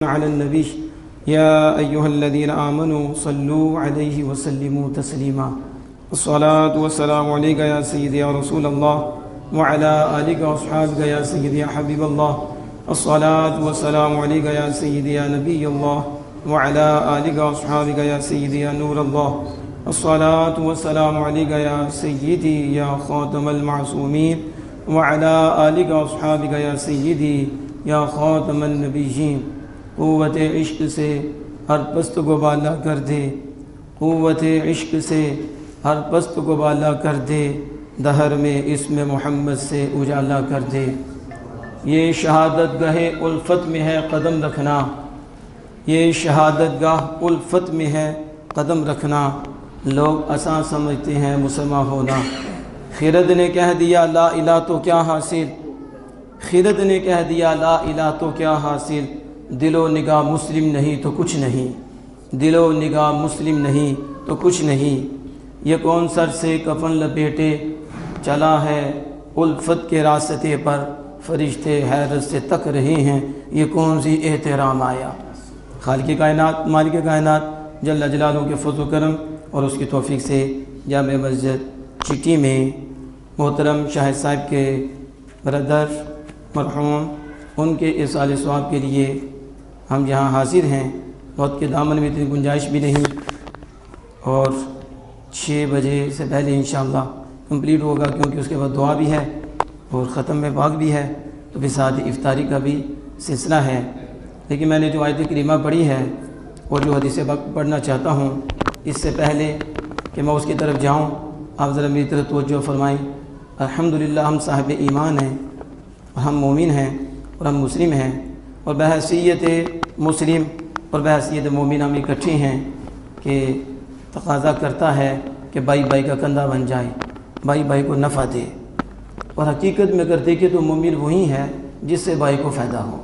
على النبي يا أيها الذين آمنوا صلوا عليه وسلموا تسليما. الصلاة والسلام عليك يا سيدي يا رسول الله وعلى آلك وأصحابك يا سيدي يا حبيب الله. الصلاة والسلام عليك يا سيدي يا نبي الله وعلى آلك وأصحابك يا سيدي يا نور الله. الصلاة والسلام عليك يا سيدي يا خاتم المعصومين وعلى آلك وأصحابك يا سيدي یا خاتم النبیین. قوت عشق سے ہر پست کو بالا کر دے، قوت عشق سے ہر پست کو بالا کر دے، دہر میں اسم محمد سے اجالا کر دے. یہ شہادت گاہ الفت میں ہے قدم رکھنا، یہ شہادت گاہ الفت میں ہے قدم رکھنا. لوگ آسان سمجھتے ہیں مسلمان ہونا. خرد نے کہہ دیا لا الہ تو کیا حاصل، خرد نے کہہ دیا لا الہ تو کیا حاصل. دل و نگاہ مسلم نہیں تو کچھ نہیں، دل و نگاہ مسلم نہیں تو کچھ نہیں. یہ کون سر سے کفن لپیٹے چلا ہے الفت کے راستے پر، فرشتے حیرت سے تک رہے ہیں یہ کون سی احترام آیا. خالق کائنات مالک کائنات جل جلالہ کے فضل و کرم اور اس کی توفیق سے جامع مسجد چٹی میں محترم شاہد صاحب کے بردر مرحوم ان کے ایصال ثواب کے لیے ہم یہاں حاضر ہیں. وقت کے دامن میں اتنی گنجائش بھی نہیں اور 6 بجے سے پہلے انشاءاللہ کمپلیٹ ہوگا، کیونکہ اس کے بعد دعا بھی ہے اور ختم میں پاک بھی ہے، تو پھر ساتھ افطاری کا بھی سلسلہ ہے. لیکن میں نے جو آیت کریمہ پڑھی ہے اور جو حدیث پاک پڑھنا چاہتا ہوں، اس سے پہلے کہ میں اس کی طرف جاؤں آپ ذرا میری طرف توجہ فرمائیں. الحمدللہ ہم صاحب ایمان ہیں، ہم مومن ہیں اور ہم مسلم ہیں، اور بحیثیت مسلم اور بحیثیت مومن ہم اکٹھے ہیں کہ تقاضا کرتا ہے کہ بھائی بھائی کا کندھا بن جائے، بھائی بھائی کو نفع دے. اور حقیقت میں اگر دیکھیں تو مومن وہی ہے جس سے بھائی کو فائدہ ہو.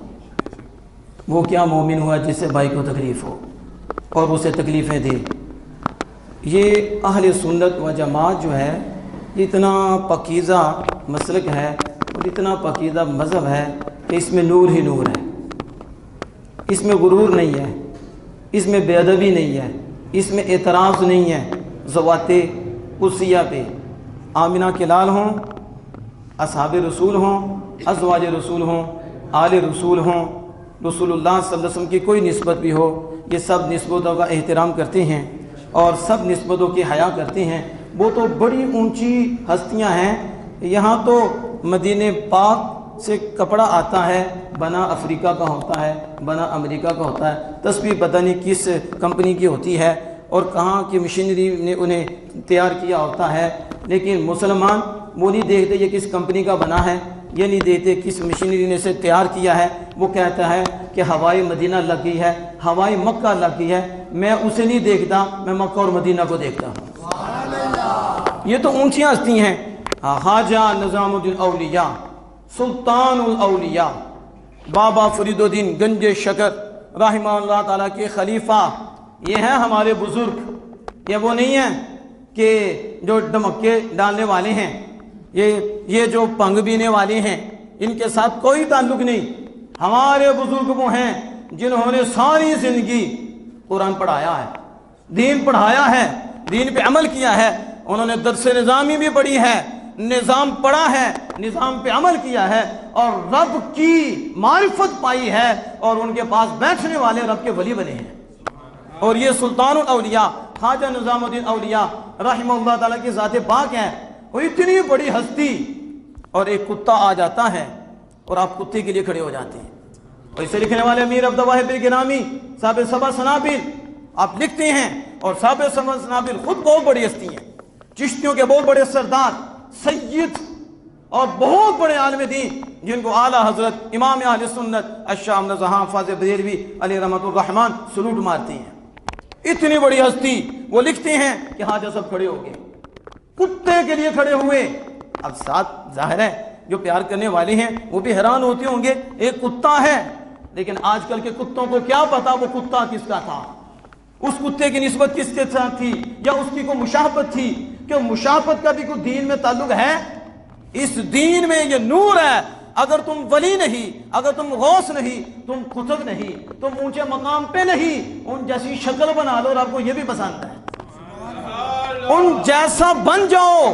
وہ کیا مومن ہوا جس سے بھائی کو تکلیف ہو اور اسے تکلیفیں دے. یہ اہل سنت و جماعت جو ہے اتنا پاکیزہ مسلک ہے اور اتنا پاکیزہ مذہب ہے کہ اس میں نور ہی نور ہے، اس میں غرور نہیں ہے، اس میں بے ادبی نہیں ہے، اس میں اعتراض نہیں ہے. ذوات قدسیہ پہ آمنہ کے لال ہوں، اصحاب رسول ہوں، ازواج رسول ہوں، آل رسول ہوں، رسول اللہ صلی اللہ علیہ وسلم کی کوئی نسبت بھی ہو، یہ سب نسبتوں کا احترام کرتے ہیں اور سب نسبتوں کی حیا کرتے ہیں. وہ تو بڑی اونچی ہستیاں ہیں. یہاں تو مدینہ پاک سے کپڑا آتا ہے بنا افریقہ کا ہوتا ہے، بنا امریکہ کا ہوتا ہے، تسبیح پتہ نہیں کس کمپنی کی ہوتی ہے اور کہاں کی مشینری نے انہیں تیار کیا ہوتا ہے. لیکن مسلمان وہ نہیں دیکھتے یہ کس کمپنی کا بنا ہے، یہ نہیں دیکھتے کس مشینری نے اسے تیار کیا ہے. وہ کہتا ہے کہ ہوائی مدینہ لگ گئی ہے، ہوائی مکہ لگ گئی ہے. میں اسے نہیں دیکھتا، میں مکہ اور مدینہ کو دیکھتا ہوں. یہ تو اونچیاں ہستی ہیں. خواجہ نظام الدین اولیاء، سلطان الاولیاء، بابا فرید الدین گنج شکر رحمہ اللہ تعالیٰ کے خلیفہ، یہ ہیں ہمارے بزرگ. یہ وہ نہیں ہیں کہ جو ڈمکے ڈالنے والے ہیں، یہ جو پنگ پینے والے ہیں، ان کے ساتھ کوئی تعلق نہیں. ہمارے بزرگ وہ ہیں جنہوں نے ساری زندگی قرآن پڑھایا ہے، دین پڑھایا ہے، دین پہ عمل کیا ہے. انہوں نے درس نظامی بھی پڑھی ہے، نظام پڑھا ہے، نظام پہ عمل کیا ہے اور رب کی معرفت پائی ہے اور ان کے پاس بیٹھنے والے رب کے ولی بنے ہیں. اور یہ سلطان الاولیاء خواجہ نظام الدین اولیاء رحمہ اللہ تعالیٰ کی ذات پاک ہیں. وہ اتنی بڑی ہستی اور ایک کتا آ جاتا ہے اور آپ کتے کے لیے کھڑے ہو جاتے ہیں. اور اسے لکھنے والے امیر عبد الواحد گرامی صاحب سبا سنابل آپ لکھتے ہیں، اور صاحب سبا سنابل خود بہت بڑی ہستی ہیں، چشتیوں کے بہت بڑے سردار، سید اور بہت بڑے عالم دین، جن کو اعلیٰ حضرت امام اہل سنت الشاہ احمد رضا فاضل بریلوی علیہ رحمۃ الرحمن سلوٹ مارتے ہیں. اتنی بڑی ہستی وہ لکھتے ہیں کہ حاجہ سب کھڑے ہو گئے، کتے کے لیے کھڑے ہوئے. اب ساتھ ظاہر ہے جو پیار کرنے والے ہیں وہ بھی حیران ہوتے ہوں گے، ایک کتا ہے، لیکن آج کل کے کتوں کو کیا پتا وہ کتا کس کا تھا، اس کتے کی نسبت کس کے ساتھ تھی، یا اس کی کوئی مشابہت تھی. کہ مشابہت کا بھی کوئی دین میں تعلق ہے؟ اس دین میں یہ نور ہے اگر تم ولی نہیں، اگر تم غوث نہیں، تم قطب نہیں، تم اونچے مقام پہ نہیں، ان جیسی شکل بنا لو اور آپ کو یہ بھی پسند ہے، ان جیسا بن جاؤ،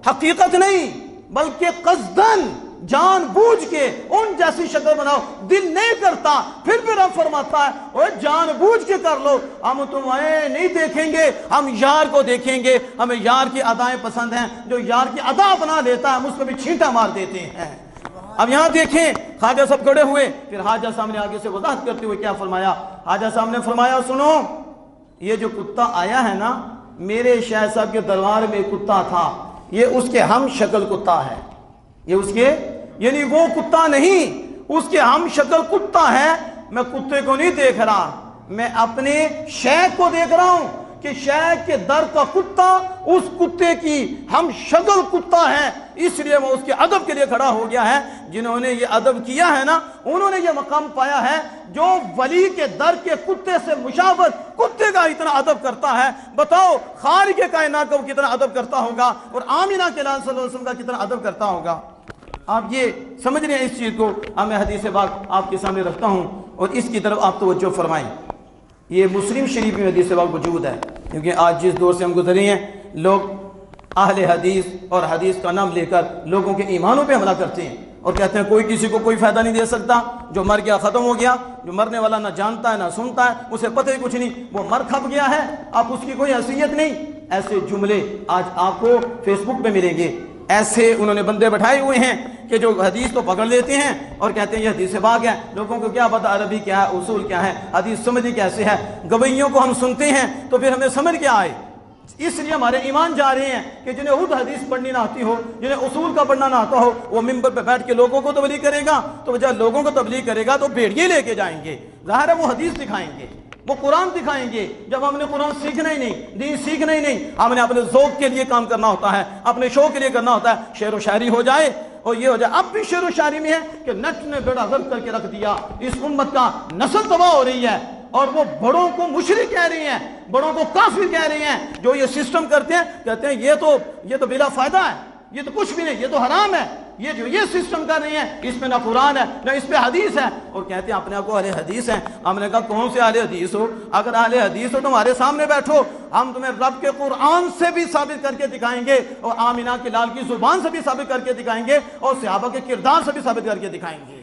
حقیقت نہیں بلکہ قصدن جان بوجھ کے ان جیسی شکل بناؤ، دل نہیں کرتا، پھر رب فرماتا ہے اوہ جان بوجھ کے کر لو، ہم تمہیں نہیں دیکھیں گے، ہم یار کو دیکھیں گے، ہمیں یار کی ادائیں پسند ہیں، جو یار کی ادا اپنا لیتا ہے ہم اس کو بھی چھینٹا مار دیتے ہیں۔ اب یہاں دیکھیں خواجہ صاحب کھڑے ہوئے، پھر خواجہ صاحب نے آگے سے وضاحت کرتے ہوئے کیا فرمایا؟ خواجہ صاحب نے فرمایا سنو، یہ جو کتا آیا ہے نا، میرے شیخ صاحب کے دربار میں کتا تھا، یہ اس کے ہم شکل کتا ہے، یہ اس کے یعنی وہ کتا نہیں، اس کے ہم شکل کتا ہے۔ میں کتے کو نہیں دیکھ رہا، میں اپنے شیخ کو دیکھ رہا ہوں کہ شیخ کے در کا کتا اس کتے کی ہم شکل کتا ہے، اس لیے وہ اس کے ادب کے لیے کھڑا ہو گیا ہے۔ جنہوں نے یہ ادب کیا ہے نا، انہوں نے یہ مقام پایا ہے، جو ولی کے در کے کتے سے مشابہت کتے کا اتنا ادب کرتا ہے، بتاؤ خالق کائنات کا وہ کتنا ادب کرتا ہوگا، اور آمینہ کے لال صلی اللہ علیہ وسلم کا کتنا ادب کرتا ہوگا۔ آپ یہ سمجھ رہے ہیں اس چیز کو؟ میں حدیث پاک آپ کے سامنے رکھتا ہوں اور اس کی طرف آپ توجہ فرمائیں۔ یہ مسلم شریف میں حدیث پاک موجود ہے، کیونکہ آج جس دور سے ہم گزرے ہیں، لوگ اہل حدیث اور حدیث کا نام لے کر لوگوں کے ایمانوں پہ حملہ کرتے ہیں اور کہتے ہیں کوئی کسی کو کوئی فائدہ نہیں دے سکتا، جو مر گیا ختم ہو گیا، جو مرنے والا نہ جانتا ہے نہ سنتا ہے، اسے پتہ ہی کچھ نہیں، وہ مر کھپ گیا ہے، اب اس کی کوئی حیثیت نہیں۔ ایسے جملے آج آپ کو فیس بک پہ ملیں گے۔ ایسے انہوں نے بندے بٹھائے ہوئے ہیں کہ جو حدیث تو پکڑ لیتے ہیں اور کہتے ہیں یہ حدیث پاک ہے، لوگوں کو کیا پتہ عربی کیا ہے، اصول کیا ہے، حدیث سمجھی کیسے ہے۔ گویوں کو ہم سنتے ہیں تو پھر ہمیں سمجھ کیا آئے؟ اس لیے ہمارے ایمان جا رہے ہیں کہ جنہیں خود حدیث پڑھنی نہ آتی ہو، جنہیں اصول کا پڑھنا نہ آتا ہو، وہ ممبر پہ بیٹھ کے لوگوں کو تبلیغ کرے گا، تو جب لوگوں کو تبلیغ کرے گا تو بھیڑیے لے کے جائیں گے، ظاہر ہے وہ حدیث دکھائیں گے، وہ قرآن دکھائیں گے۔ جب ہم نے قرآن سیکھنا ہی نہیں، دین سیکھنا ہی نہیں، ہم نے اپنے ذوق کے لیے کام کرنا ہوتا ہے، اپنے شوق کے لیے کرنا ہوتا ہے، شعر و شاعری ہو جائے اور یہ ہو جائے۔ اب بھی شعر و شاعری میں ہے کہ نٹ نے بیڑا غرق کر کے رکھ دیا، اس امت کا نسل تباہ ہو رہی ہے، اور وہ بڑوں کو مشرک کہہ رہی ہیں، بڑوں کو کافر کہہ رہی ہیں، جو یہ سسٹم کرتے ہیں، کہتے ہیں یہ تو بلا فائدہ ہے، یہ تو کچھ بھی نہیں، یہ تو حرام ہے، یہ جو یہ سسٹم کر رہی ہیں اس میں نہ قرآن ہے نہ اس پہ حدیث ہے، اور کہتے ہیں اپنے آپ کو اہل حدیث ہیں۔ ہم نے کہا کون سے اہل حدیث ہو؟ اگر اہل حدیث ہو تمہارے سامنے بیٹھو، ہم تمہیں رب کے قرآن سے بھی ثابت کر کے دکھائیں گے، اور آمینہ کے لال کی زبان سے بھی ثابت کر کے دکھائیں گے، اور صحابہ کے کردار سے بھی ثابت کر کے دکھائیں گے۔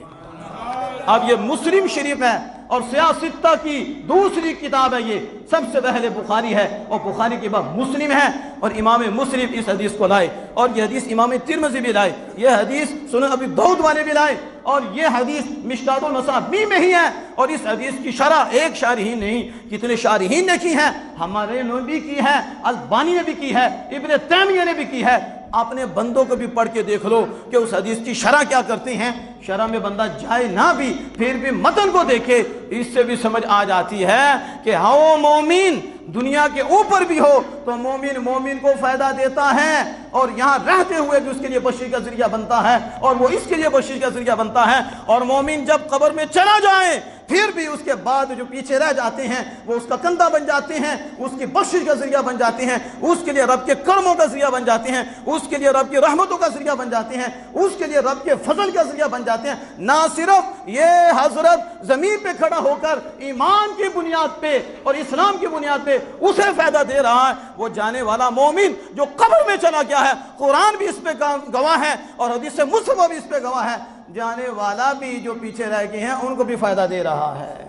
اب یہ مسلم شریف ہے اور سیاستہ کی دوسری کتاب ہے، یہ سب سے پہلے بخاری ہے اور بخاری کے بعد مسلم ہے، اور امام مسلم اس حدیث کو لائے، اور یہ حدیث امام ترمذی بھی لائے، یہ حدیث سنن ابی داؤد والے بھی لائے، اور یہ حدیث مشکات المصابیح میں ہی ہے، اور اس حدیث کی شرح ایک شارحین نہیں کتنے شارحین نے کی ہے، ہمارے نے بھی کی ہے، البانی نے بھی کی ہے، ابن تیمیہ نے بھی کی ہے۔ اپنے بندوں کو بھی پڑھ کے دیکھ لو کہ اس حدیث کی شرح کیا کرتے ہیں۔ شرح میں بندہ جائے نہ بھی پھر بھی متن کو دیکھے، اس سے بھی سمجھ آ جاتی ہے کہ ہاں مومن دنیا کے اوپر بھی ہو تو مومن کو فائدہ دیتا ہے، اور یہاں رہتے ہوئے بھی اس کے لیے بخشش کا ذریعہ بنتا ہے، اور وہ اس کے لیے بخشش کا ذریعہ بنتا ہے۔ اور مومن جب قبر میں چلا جائے پھر بھی اس کے بعد جو پیچھے رہ جاتے ہیں وہ اس کا کندھا بن جاتے ہیں، اس کی بخشش کا ذریعہ بن جاتے ہیں، اس کے لیے رب کے کرموں کا ذریعہ بن جاتے ہیں، اس کے لیے رب کی رحمتوں کا ذریعہ بن جاتے ہیں، اس کے لیے رب کے فضل کا ذریعہ بن جاتے ہیں۔ نہ صرف یہ حضرت زمین پہ کھڑا ہو کر ایمان کی بنیاد پہ اور اسلام کی بنیاد پہ اسے فائدہ دے رہا ہے، وہ جانے والا مومن جو قبر میں چلا گیا ہے، قرآن بھی اس پہ گواہ ہے اور حدیث مصطفیٰ بھی اس پہ گواہ ہے، جانے والا بھی جو پیچھے رہ گئے ہیں ان کو بھی فائدہ دے رہا ہے۔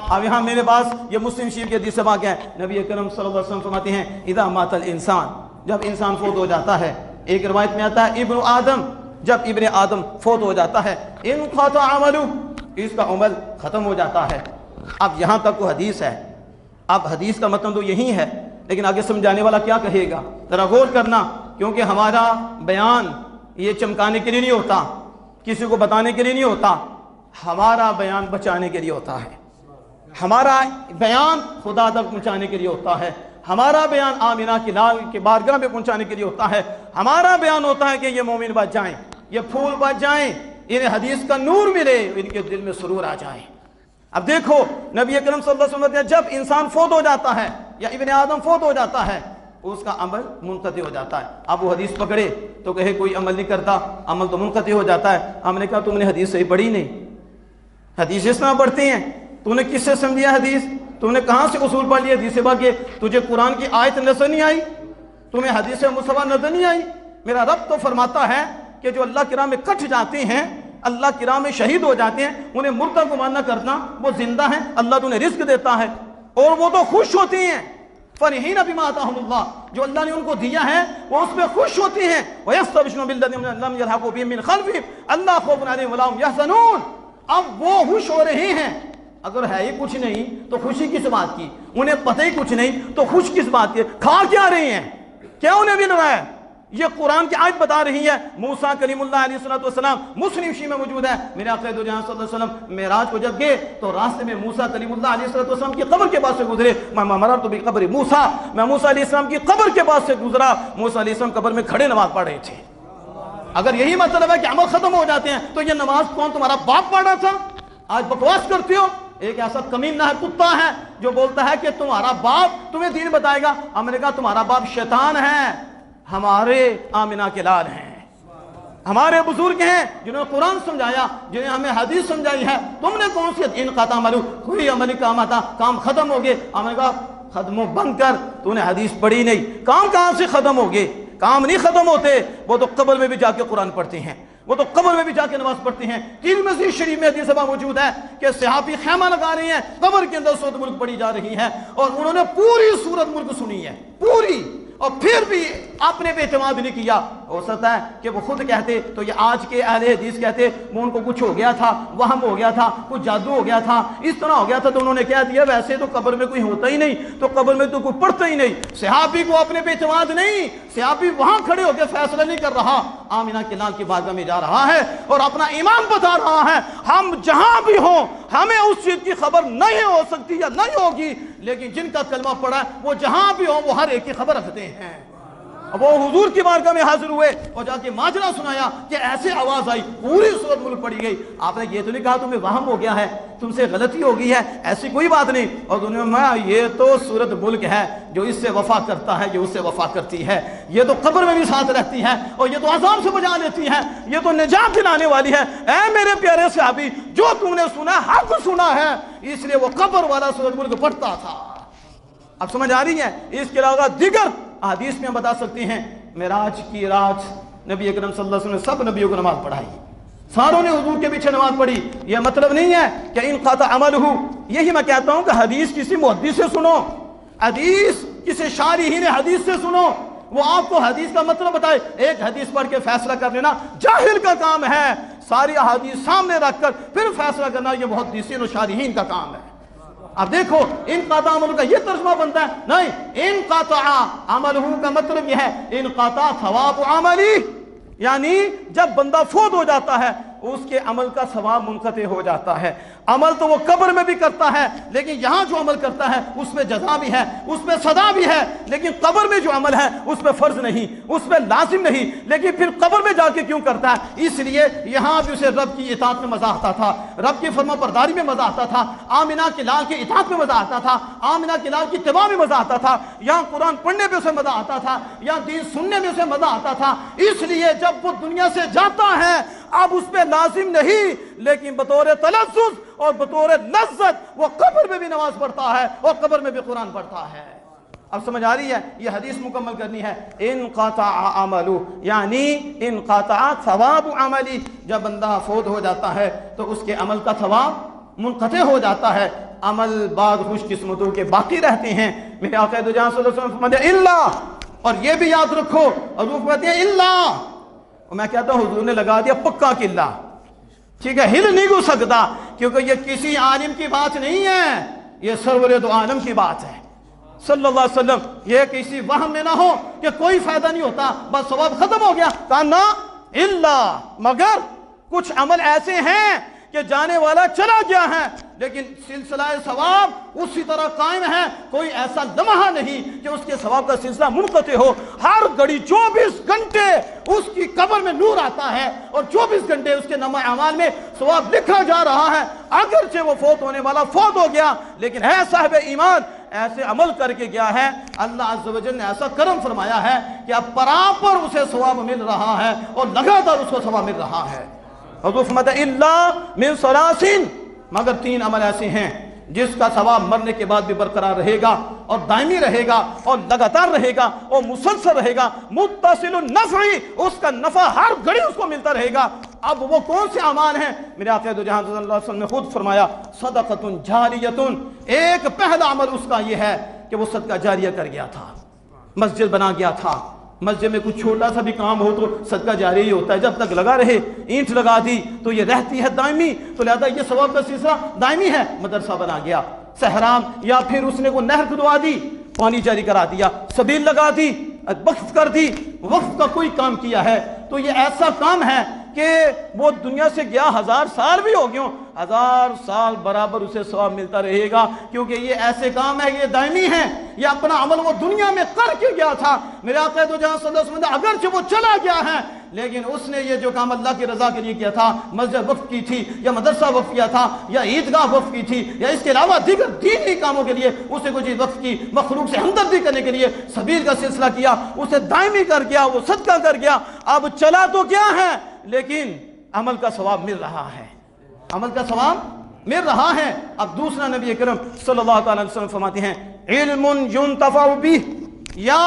اب یہاں میرے پاس یہ مسلم شریف کی حدیث سے واقع ہے، نبی اکرم صلی اللہ علیہ وسلم فرماتے ہیں اذا مات الانسان، جب انسان فوت ہو جاتا ہے، ایک روایت میں آتا ہے ابن آدم، جب ابن آدم فوت ہو جاتا ہے انقطع عملہ، اس کا عمل ختم ہو جاتا ہے۔ اب یہاں تک وہ حدیث ہے، اب حدیث کا متن تو یہی ہے، لیکن آگے سمجھانے والا کیا کہے گا ذرا غور کرنا، کیونکہ ہمارا بیان یہ چمکانے کے لیے نہیں ہوتا، کسی کو بتانے کے لیے نہیں ہوتا، ہمارا بیان بچانے کے لیے ہوتا ہے، ہمارا بیان خدا تک پہنچانے کے لیے ہوتا ہے، ہمارا بیان آمینہ کی لال کے بارگاہ میں پہنچانے کے لیے ہوتا ہے، ہمارا بیان ہوتا ہے کہ یہ مومن بچ جائیں، یہ پھول بچ جائیں، انہیں حدیث کا نور ملے، ان کے دل میں سرور آ جائے۔ اب دیکھو نبی اکرم صلی اللہ علیہ وسلم نے جب انسان فوت ہو جاتا ہے یا ابن آدم فوت ہو جاتا ہے اس کا عمل منقطع ہو جاتا ہے. اب وہ حدیث پکڑے تو کہے کوئی عمل نہیں کرتا، عمل تو منقطع ہو جاتا ہے. ہم نے کہا تم نے حدیث صحیح پڑھی نہیں. حدیث اس طرح پڑھتے ہیں. تو نے کس سے سمجھیا حدیث؟ تم نے کہاں سے اصول پڑھ لیا حدیث سے باقی؟ تجھے قرآن کی آیت نظر نہیں آئی؟ تمہیں حدیث مصطفیٰ نظر نہیں آئی؟ میرا رب تو فرماتا ہے کہ جو اللہ کی راہ میں کٹ جاتے ہیں، اللہ کی راہ میں شہید ہو جاتے ہیں، انہیں مردہ گمان نہ کرنا، وہ زندہ ہیں، اللہ تو انہیں رزق دیتا ہے اور وہ تو خوش ہوتے ہیں. فرحین بما آتاہم اللہ، جو اللہ نے ان کو دیا ہے وہ اس پہ خوش ہوتے ہیں. وَيَسْتَبْشِرُونَ بِالَّذِينَ لَمْ يَلْحَقُوا بِهِم مِّنْ خَلْفِهِمْ أَلَّا خَوْفٌ عَلَيْهِمْ وَلَا هُمْ يَحْزَنُونَ. اب وہ خوش ہو رہے ہیں. اگر ہے ہی کچھ نہیں تو خوشی کس بات کی؟ انہیں پتہ ہی کچھ نہیں تو خوش کس بات کی؟ کھا کیا رہے ہیں؟ کیا انہیں بھی لگا ہے؟ یہ قرآن کی آیت بتا رہی ہے. موسیٰ کلیم اللہ علیہ السلام مسلم شیعہ میں موجود ہے. میرے آقا دو جہاں صلی اللہ علیہ وسلم معراج کو جب گئے تو راستے میں موسیٰ کلیم اللہ علیہ السلام کی قبر کے پاس سے گزرے. مررت بقبر موسیٰ، میں موسیٰ علیہ السلام کی قبر کے پاس سے گزرا. موسیٰ علیہ السلام قبر میں کھڑے نماز پڑھ رہے تھے. اگر یہی مطلب ہے کہ عمل ختم ہو جاتے ہیں تو یہ نماز کون تمہارا باپ پڑھ رہا تھا؟ آج بکواس کرتے ہو. ایک ایسا کمینہ ہے، کتا ہے، جو بولتا ہے کہ تمہارا باپ تمہیں دین بتائے گا. ہم نے کہا تمہارا باپ شیطان ہے. ہمارے آمنہ کے لال ہیں، ہمارے بزرگ ہیں جنہوں نے قرآن سمجھایا، جنہیں ہمیں حدیث سمجھائی ہے. تم نے کون سی انقطاع عملو، کوئی عملی کام آتا، کام ختم ہو گئے. ہم نے کہا ختم بند کر، تو نے حدیث پڑھی نہیں. کام کہاں سے ختم ہو گئے؟ کام نہیں ختم ہوتے. وہ تو قبر میں بھی جا کے قرآن پڑھتے ہیں، وہ تو قبر میں بھی جا کے نماز پڑھتے ہیں. ترمذی شریف میں حدیث موجود ہے کہ صحابی خیمہ لگا رہے ہیں، قبر کے اندر سورۃ ملک پڑھی جا رہی ہے اور انہوں نے پوری سورۃ ملک سنی ہے، پوری، اور پھر بھی اپنے پہ اعتماد نہیں کیا. ہو سکتا ہے کہ وہ خود کہتے تو یہ آج کے اہل حدیث کہتے وہ ان کو کچھ ہو گیا تھا، وہم ہو گیا تھا، کچھ جادو ہو گیا تھا، اس طرح ہو گیا تھا، تو انہوں نے کہہ دیا ویسے تو قبر میں کوئی ہوتا ہی نہیں، تو قبر میں تو کوئی پڑھتا ہی نہیں. صحابی کو اپنے پہ اعتماد نہیں. صحابی وہاں کھڑے ہو کے فیصلہ نہیں کر رہا، آمینہ کے لال کی بارگاہ میں جا رہا ہے اور اپنا ایمان بتا رہا ہے. ہم جہاں بھی ہوں ہمیں اس چیز کی خبر نہیں ہو سکتی یا نہیں ہوگی، لیکن جن کا کلمہ پڑا ہے وہ جہاں بھی ہوں وہ ہر ایک کی خبر رکھتے ہیں. اب وہ حضور کی بارگاہ میں حاضر ہوئے اور جا کے ماجرا سنایا کہ ایسے آواز آئی، پوری سورۃ ملک پڑھی گئی. آپ نے یہ تو نہیں کہا تمہیں وہم ہو گیا ہے، تم سے غلطی ہو گئی ہے، ایسی کوئی بات نہیں. اور دنیا میں یہ تو سورۃ ملک ہے، جو اس سے وفا کرتا ہے، جو اس سے وفا کرتی ہے، یہ تو قبر میں بھی ساتھ رہتی ہے اور یہ تو عذاب سے بچا لیتی ہے، یہ تو نجات دلانے والی ہے. اے میرے پیارے صحابی، جو تم نے سنا حق سنا ہے، اس لیے وہ قبر والا سورۃ ملک پڑھتا تھا. اب سمجھ آ رہی ہے؟ اس کے علاوہ دیگر حدیث میں ہم بتا سکتے ہیں. معراج کی رات نبی اکرم صلی اللہ علیہ وسلم نے سب نبیوں کو نماز پڑھائی، ساروں نے حضور کے پیچھے نماز پڑھی. یہ مطلب نہیں ہے کہ انقطع عملہ. یہی میں کہتا ہوں کہ حدیث کسی محدث سے سنو، حدیث کسی شارحین حدیث سے سنو، وہ آپ کو حدیث کا مطلب بتائے. ایک حدیث پڑھ کے فیصلہ کر لینا جاہل کا کام ہے. ساری احادیث سامنے رکھ کر پھر فیصلہ کرنا یہ محدثین و شارحین کا کام ہے. اب دیکھو انقطاع عمل کا یہ ترجمہ بنتا ہے، نہیں، انقطع عملہ کا مطلب یہ ہے انقطع ثواب عملی، یعنی جب بندہ فوت ہو جاتا ہے اس کے عمل کا ثواب منقطع ہو جاتا ہے. عمل تو وہ قبر میں بھی کرتا ہے، لیکن یہاں جو عمل کرتا ہے اس میں جزا بھی ہے، اس میں سزا بھی ہے. لیکن قبر میں جو عمل ہے اس میں فرض نہیں، اس میں لازم نہیں. لیکن پھر قبر میں جا کے کیوں کرتا ہے؟ اس لیے یہاں بھی اسے رب کی اطاعت میں مزہ آتا تھا، رب کی فرما برداری میں مزہ آتا تھا، آمنہ کے لال کی اطاعت میں مزہ آتا تھا، آمنہ کے لال کی اتباع میں مزہ آتا تھا، یہاں قرآن پڑھنے پہ اسے مزہ آتا تھا، یہاں دین سننے میں اسے مزہ آتا تھا. اس لیے جب وہ دنیا سے جاتا ہے اب اس پہ لازم نہیں، لیکن بطور تلذذ اور بطور لذت وہ قبر میں بھی نماز پڑھتا ہے اور قبر میں بھی قرآن پڑھتا ہے. اب سمجھ آ رہی ہے؟ یہ حدیث مکمل کرنی ہے. انقطع عملہ یعنی انقطع ثواب عملی، جب بندہ فوت ہو جاتا ہے تو اس کے عمل کا ثواب منقطع ہو جاتا ہے. عمل بعد خوش قسمتوں کے باقی رہتے ہیں. میرے آقا دو جہاں صلی اللہ علیہ وسلم فرماتے ہیں الا، اور یہ بھی یاد رکھو، حضور فرماتے ہیں الا، اور میں کہتا ہوں حضور نے لگا دیا پکا قلعہ، ٹھیک ہے، ہل نہیں ہو سکتا، کیونکہ یہ کسی عالم کی بات نہیں ہے، یہ سرور دو عالم کی بات ہے صلی اللہ علیہ وسلم. یہ کسی وہم میں نہ ہو کہ کوئی فائدہ نہیں ہوتا، بس ثواب ختم ہو گیا. کہا نا الا، مگر کچھ عمل ایسے ہیں کہ جانے والا چلا گیا ہے لیکن سلسلہ ثواب اسی طرح قائم ہے. کوئی ایسا لمحہ نہیں کہ اس کے ثواب کا سلسلہ منقطع ہو. ہر گھڑی 24 گھنٹے اس کی قبر میں نور آتا ہے اور 24 گھنٹے اس کے نامہ اعمال میں ثواب لکھا جا رہا ہے. اگرچہ وہ فوت ہونے والا فوت ہو گیا لیکن ہے صاحب ایمان، ایسے عمل کر کے گیا ہے، اللہ عز و جل نے ایسا کرم فرمایا ہے کہ اب برابر اسے ثواب مل رہا ہے اور لگاتار اس کو ثواب مل رہا ہے۔ حضور فرماتے ہیں الا من ثلاث، مگر 3 عمل ایسے ہیں جس کا ثواب مرنے کے بعد بھی برقرار رہے گا اور دائمی رہے گا اور لگاتار رہے گا اور مسلسل رہے گا، متصل النفع، اس کا نفع ہر گھڑی اس کو ملتا رہے گا۔ اب وہ کون سے اعمال ہیں؟ میرے آقا دو جہان صلی اللہ علیہ وسلم نے خود فرمایا صدقۃ جاریۃ، ایک پہلا عمل اس کا یہ ہے کہ وہ صدقہ جاریہ کر گیا تھا، مسجد بنا گیا تھا۔ مسجد میں کچھ چھوٹا سا بھی کام ہو تو صدقہ جاری ہی ہوتا ہے، جب تک لگا رہے، اینٹ لگا دی تو یہ رہتی ہے دائمی، تو لہذا یہ ثواب کا سلسلہ دائمی ہے۔ مدرسہ بنا گیا، صحرام، یا پھر اس نے کو نہر کھدوا دی، پانی جاری کرا دیا، سبیل لگا دی، وقف کر دی، وقف کا کوئی کام کیا ہے تو یہ ایسا کام ہے کہ وہ دنیا سے گیا 1000 سال بھی ہو گئے ہوں، 1000 سال برابر اسے ثواب ملتا رہے گا، کیونکہ یہ ایسے کام ہے، یہ دائمی ہے۔ یہ اپنا عمل وہ دنیا میں کر کے گیا تھا، میرے آقا دو جہاں صلی اللہ علیہ وسلم، اگرچہ وہ چلا گیا ہے لیکن اس نے یہ جو کام اللہ کی رضا کے لیے کیا تھا، مسجد وقف کی تھی یا مدرسہ وقف کیا تھا یا عیدگاہ وقف کی تھی یا اس کے علاوہ دیگر دینی کاموں کے لیے اسے کوئی چیز وقف کی، مخلوق سے ہمدردی کرنے کے لیے سبیل کا سلسلہ کیا، اسے دائمی کر گیا، وہ صدقہ کر گیا۔ اب چلا تو کیا ہے لیکن عمل کا ثواب مل رہا ہے، عمل کا ثواب مل رہا ہے۔ اب دوسرا نبی کرم صلی اللہ علیہ وسلم فرماتے ہیں علم ينتفع به، یا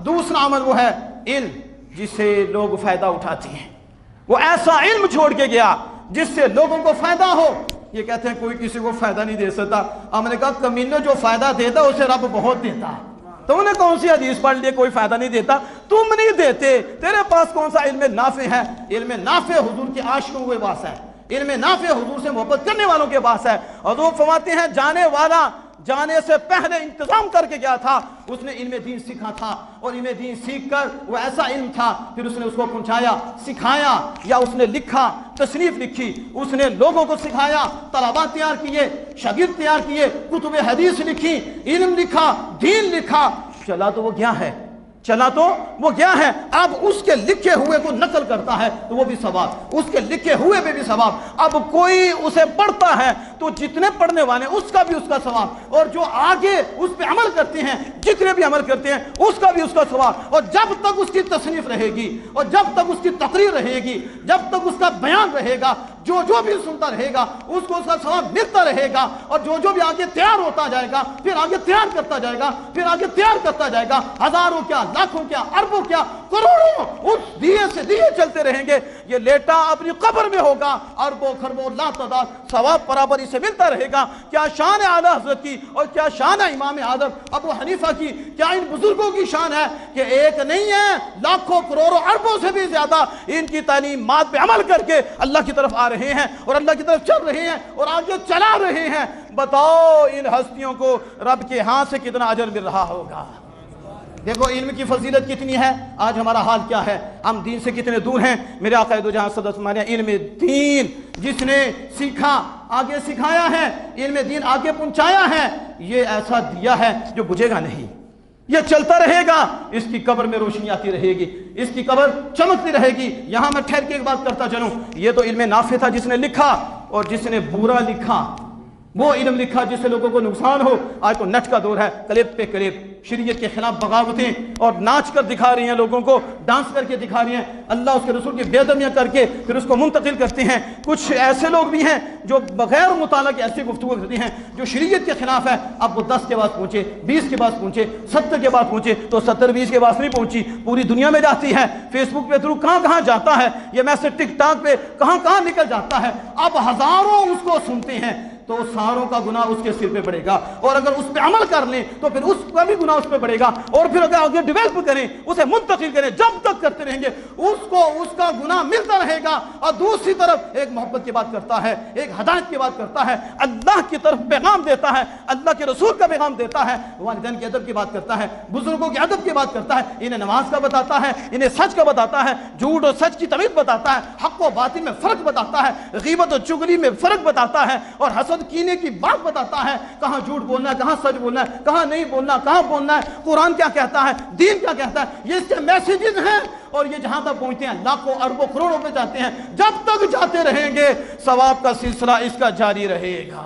دوسرا عمل وہ ہے علم جس سے لوگ فائدہ اٹھاتے ہیں، وہ ایسا علم چھوڑ کے گیا جس سے لوگوں کو فائدہ ہو۔ یہ کہتے ہیں کوئی کسی کو فائدہ نہیں دے سکتا، ہم نے کہا کمینوں جو فائدہ دیتا اسے رب بہت دیتا۔ تم نے کون سی حدیث پڑھ لی کوئی فائدہ نہیں دیتا؟ تم نہیں دیتے، تیرے پاس کون سا علم نافع ہے؟ علم نافع حضور کے عاشقوں کے پاس ہے، علم نافع حضور سے محبت کرنے والوں کے پاس ہے۔ حضور فرماتے ہیں جانے والا جانے سے پہلے انتظام کر کے گیا تھا، اس نے علم دین سیکھا تھا، اور علم دین سیکھ کر وہ ایسا علم تھا پھر اس نے اس کو پہنچایا، سکھایا، یا اس نے لکھا، تصنیف لکھی، اس نے لوگوں کو سکھایا، طلباء تیار کیے، شاگرد تیار کیے، کتب حدیث لکھی، علم لکھا، دین لکھا۔ چلا تو وہ گیا ہے، چلا تو وہ گیا ہے، اب اس کے لکھے ہوئے کو نقل کرتا ہے تو وہ بھی ثواب، اس کے لکھے ہوئے پہ بھی ثواب۔ اب کوئی اسے پڑھتا ہے تو جتنے پڑھنے والے اس کا بھی اس کا ثواب، اور جو آگے اس پہ عمل کرتے ہیں، جتنے بھی عمل کرتے ہیں اس کا بھی اس کا ثواب۔ اور جب تک اس کی تصنیف رہے گی اور جب تک اس کی تقریر رہے گی، جب تک اس کا بیان رہے گا، جو بھی سنتا رہے گا اس کو اس کا ثواب ملتا رہے گا، اور جو بھی آگے تیار ہوتا جائے گا پھر آگے تیار کرتا جائے گا، پھر آگے تیار کرتا جائے گا، ہزاروں کیا، لاکھوں کیا، اربوں کیا، کروڑوں اس دیے سے دیے چلتے رہیں گے۔ یہ لیٹا اپنی قبر میں ہوگا، اربوں خربوں لا تعداد ثواب برابر اسے ملتا رہے گا۔ کیا شان اعلیٰ حضرت کی اور کیا شان ہے امام اعظم ابو حنیفہ کی، کیا ان بزرگوں کی شان ہے کہ ایک نہیں ہے، لاکھوں کروڑوں اربوں سے بھی زیادہ ان کی تعلیمات پہ عمل کر کے اللہ کی طرف آ رہے ہیں اور اللہ کی طرف چل رہے ہیں اور آگے چلا رہے ہیں۔ بتاؤ ان ہستیوں کو رب کے ہاں سے کتنا اجر مل رہا ہوگا۔ دیکھو علم کی فضیلت کتنی ہے، آج ہمارا حال کیا ہے، ہم دین سے کتنے دور ہیں۔ میرے آقا دو جہاں صلی اللہ علیہ وسلم، علم دین جس نے سیکھا آگے سکھایا ہے، علم دین آگے پہنچایا ہے، یہ ایسا دیا ہے جو بجھے گا نہیں، یہ چلتا رہے گا، اس کی قبر میں روشنی آتی رہے گی، اس کی قبر چمکتی رہے گی۔ یہاں میں ٹھہر کے ایک بات کرتا چلوں، یہ تو علم نافع تھا جس نے لکھا، اور جس نے برا لکھا، وہ علم لکھا جس سے لوگوں کو نقصان ہو۔ آج تو نیٹ کا دور ہے، کلپ پہ کلپ، شریعت کے خلاف بغاوتیں، اور ناچ کر دکھا رہی ہیں لوگوں کو، ڈانس کر کے دکھا رہی ہیں، اللہ اس کے رسول کی بے ادبیاں کر کے پھر اس کو منتقل کرتے ہیں۔ کچھ ایسے لوگ بھی ہیں جو بغیر مطالعہ کے ایسی گفتگو کرتے ہیں جو شریعت کے خلاف ہے۔ اب وہ 10 کے بعد پہنچے، 20 کے بعد پہنچے، 70 کے بعد پہنچے تو 70-20 کے بعد نہیں پہنچی، پوری دنیا میں جاتی ہے، فیس بک پہ تھرو کہاں کہاں جاتا ہے، یہ میسج ٹک ٹاک پہ کہاں کہاں نکل جاتا ہے۔ اب ہزاروں اس کو سنتے ہیں تو ساروں کا گناہ اس کے سر پہ پڑے گا، اور اگر اس پہ عمل کر لیں تو پھر اس کا بھی گناہ اس پہ پڑے گا، اور پھر اگر آگے ڈیولپ کریں، اسے منتقل کریں، جب تک کرتے رہیں گے اس کو اس کا گناہ ملتا رہے گا۔ اور دوسری طرف ایک محبت کی بات کرتا ہے، ایک ہدایت کی بات کرتا ہے، اللہ کی طرف پیغام دیتا ہے، اللہ کے رسول کا پیغام دیتا ہے، والدین کے ادب کی بات کرتا ہے، بزرگوں کے ادب کی بات کرتا ہے، انہیں نماز کا بتاتا ہے، انہیں سچ کا بتاتا ہے، جھوٹ اور سچ کی تمیز بتاتا ہے، حق و باطل میں فرق بتاتا ہے، غیبت اور چغلی میں فرق بتاتا ہے، اور حسد کینے کی بات بتاتا ہے، کہاں جھوٹ بولنا ہے، کہاں سچ بولنا ہے، کہاں نہیں بولنا، کہاں بولنا ہے، قرآن کیا کہتا ہے، دین کیا کہتا ہے۔ یہ اس کے میسیجز ہیں، اور یہ جہاں تک پہنچتے ہیں لاکھوں اربوں کروڑوں پہ جاتے ہیں، جب تک جاتے رہیں گے ثواب کا سلسلہ اس کا جاری رہے گا۔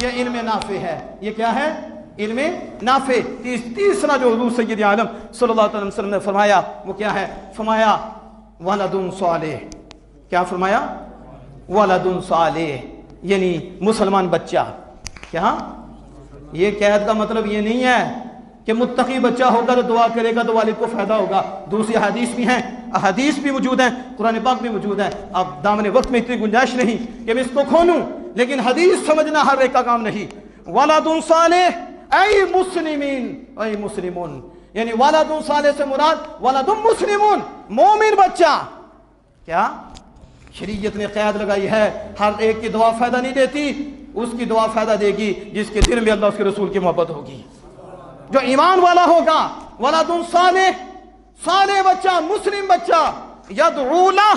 یہ علم نافع ہے، یہ کیا ہے؟ علم نافع۔ تیسرا جو حضور سید عالم صلی اللہ علیہ وسلم نے فرمایا وہ کیا ہے؟ فرمایا ولد صالح۔ کیا فرمایا؟ ولد صالح، یعنی مسلمان بچہ۔ کیا؟ یہ قید کا مطلب یہ نہیں ہے کہ متقی بچہ ہوگا تو دعا کرے گا تو والد کو فائدہ ہوگا۔ دوسری حدیث بھی ہیں، احادیث بھی موجود ہیں، قرآن پاک بھی موجود ہے۔ اب دامن وقت میں اتنی گنجائش نہیں کہ میں اس کو کھولوں، لیکن حدیث سمجھنا ہر ایک کا کام نہیں۔ ولد صالح ای مسلمین، ای مسلمون، یعنی ولد صالح سے مراد ولد مسلمون، مومن بچہ۔ کیا؟ شریعت نے قید لگائی ہے، ہر ایک کی دعا فائدہ نہیں دیتی، اس کی دعا فائدہ دے گی جس کے دل میں اللہ اس کے رسول کی محبت ہوگی، جو ایمان والا ہوگا۔ ولد صالح، صالح بچہ، مسلم بچہ، یدعو لہ،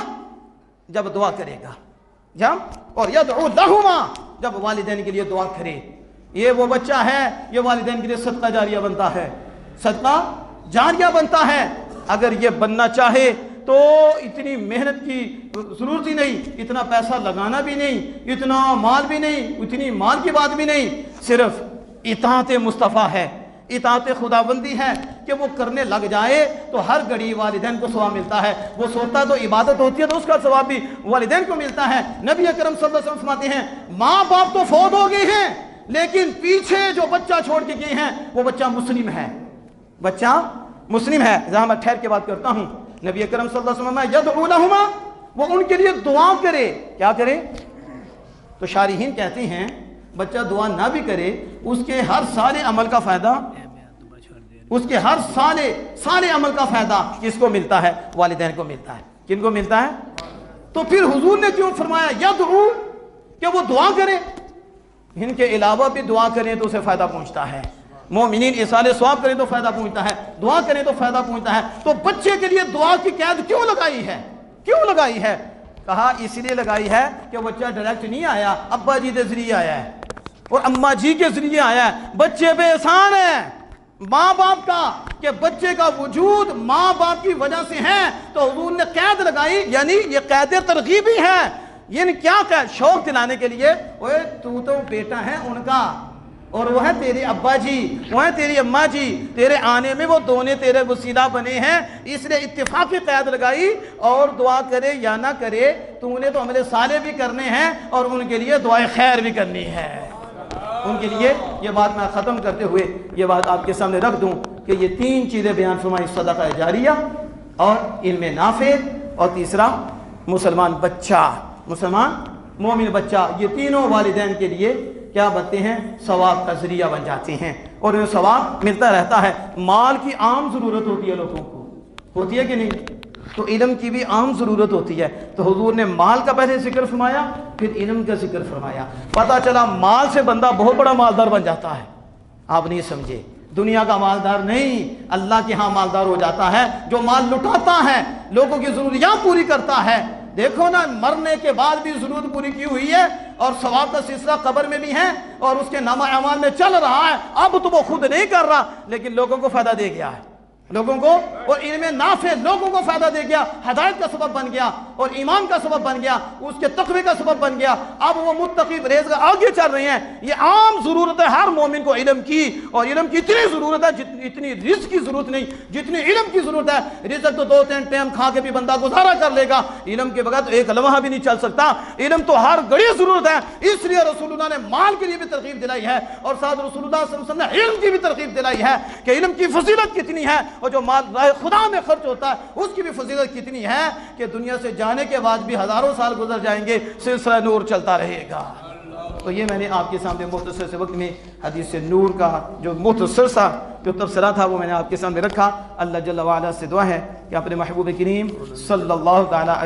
جب دعا کرے گا، اور یدعو لہما، جب والدین کے لیے دعا کرے۔ یہ وہ بچہ ہے، یہ والدین کے لیے صدقہ جاریہ بنتا ہے، صدقہ جاریہ بنتا ہے۔ اگر یہ بننا چاہے تو اتنی محنت کی ضرورت ہی نہیں، اتنا پیسہ لگانا بھی نہیں، اتنا مال بھی نہیں، اتنی مال کی بات بھی نہیں، صرف اطاعت مصطفیٰ ہے، اطاعت خداوندی ہے کہ وہ کرنے لگ جائے تو ہر گھڑی والدین کو ثواب ملتا ہے۔ وہ سوتا تو عبادت ہوتی ہے تو اس کا ثواب بھی والدین کو ملتا ہے۔ نبی اکرم صلی اللہ علیہ وسلم فرماتے ہیں ماں باپ تو فوت ہو گئے ہیں لیکن پیچھے جو بچہ چھوڑ کے گئے ہیں وہ بچہ مسلم ہے، بچہ مسلم ہے۔ جہاں میں ٹھہر کے بات کرتا ہوں، نبی اکرم صلی اللہ علیہ وسلم یدعو لہما، وہ ان کے لیے دعا کرے۔ کیا کرے؟ تو شارحین کہتے ہیں بچہ دعا نہ بھی کرے، اس کے ہر سارے عمل کا فائدہ، اس کے ہر سارے عمل کا فائدہ کس کو ملتا ہے؟ والدین کو ملتا ہے۔ کن کو ملتا ہے؟ تو پھر حضور نے کیوں فرمایا یدعو، کہ وہ دعا کرے؟ ان کے علاوہ بھی دعا کریں تو اسے فائدہ پہنچتا ہے۔ مومنین ایصال ثواب کریں تو فائدہ پہنچتا ہے، دعا کریں تو فائدہ پہنچتا ہے۔ تو بچے کے لیے دعا کی قید کیوں لگائی ہے؟ کیوں لگائی ہے؟ کہا اس لیے لگائی ہے کہ بچہ ڈائریکٹ نہیں آیا، ابا جی کے ذریعے آیا ہے اور اماں جی کے ذریعے آیا ہے۔ بچے پہ احسان ہے ماں باپ کا کہ بچے کا وجود ماں باپ کی وجہ سے ہے، تو حضور نے قید لگائی، یعنی یہ قید ترغیبی ہے۔ یعنی کیا قید؟ شوق دلانے کے لیے، اوے تو بیٹا ہے ان کا، اور وہ ہے تیرے ابا جی، وہ ہے تیری اماں جی، تیرے آنے میں وہ دونوں تیرے وسیلہ بنے ہیں، اس لیے اتفاقی قید لگائی۔ اور دعا کرے یا نہ کرے تو نے تو عمل صالح بھی کرنے ہیں اور ان کے لیے دعائے خیر بھی کرنی ہے ان کے لیے۔ یہ بات میں ختم کرتے ہوئے یہ بات آپ کے سامنے رکھ دوں کہ یہ تین چیزیں بیان فرمائی، صدقہ جاریہ اور علم نافع، اور تیسرا مسلمان بچہ، مسلمان مومن بچہ۔ یہ تینوں والدین کے لیے کیا بنتے ہیں؟ ثواب کا ذریعہ بن جاتے ہیں، اور یہ ثواب ملتا رہتا ہے۔ مال کی عام ضرورت ہوتی ہے لوگوں کو، ہوتی ہے کہ نہیں؟ تو علم کی بھی عام ضرورت ہوتی ہے۔ تو حضور نے مال کا پہلے ذکر فرمایا، پھر علم کا ذکر فرمایا۔ پتہ چلا مال سے بندہ بہت بڑا مالدار بن جاتا ہے۔ آپ نہیں سمجھے، دنیا کا مالدار نہیں، اللہ کے ہاں مالدار ہو جاتا ہے جو مال لٹاتا ہے، لوگوں کی ضروریات پوری کرتا ہے۔ دیکھو نا، مرنے کے بعد بھی ضرورت پوری کی ہوئی ہے، اور ثواب کا سلسلہ قبر میں بھی ہے اور اس کے نامہ اعمال میں چل رہا ہے۔ اب تو وہ خود نہیں کر رہا لیکن لوگوں کو فائدہ دے گیا ہے، لوگوں کو، اور علم نافع لوگوں کو فائدہ دے گیا، ہدایت کا سبب بن گیا اور ایمان کا سبب بن گیا، اس کے تقوی کا سبب بن گیا۔ اب وہ متقی پرہیزگار آگے چل رہے ہیں۔ یہ عام ضرورت ہے ہر مومن کو علم کی، اور علم کی اتنی ضرورت ہے اتنی رزق کی ضرورت نہیں جتنی علم کی ضرورت ہے۔ رزق تو 2-3 ٹائم کھا کے بھی بندہ گزارا کر لے گا، علم کے بغیر تو ایک لمحہ بھی نہیں چل سکتا۔ علم تو ہر گھڑی ضرورت ہے، اس لیے رسول اللہ نے مال کے لیے بھی ترغیب دلائی ہے، اور ساتھ رسول اللہ صلی اللہ علیہ وسلم نے علم کی بھی ترغیب دلائی ہے کہ علم کی فضیلت کتنی ہے، اور جو مال راہ خدا میں خرچ ہوتا ہے اس کی بھی فضیلت کتنی ہے کہ دنیا سے جانے کے بعد بھی ہزاروں سال گزر جائیں گے، سلسلہ نور چلتا رہے گا۔ تو یہ میں نے آپ کے سامنے مختصر سے وقت میں حدیث نور کا جو مختصر سا جو تبصرہ تھا وہ میں نے آپ کے سامنے رکھا۔ اللہ جل وعلا سے دعا ہے کہ اپنے محبوب کریم صلی اللہ تعالی علیہ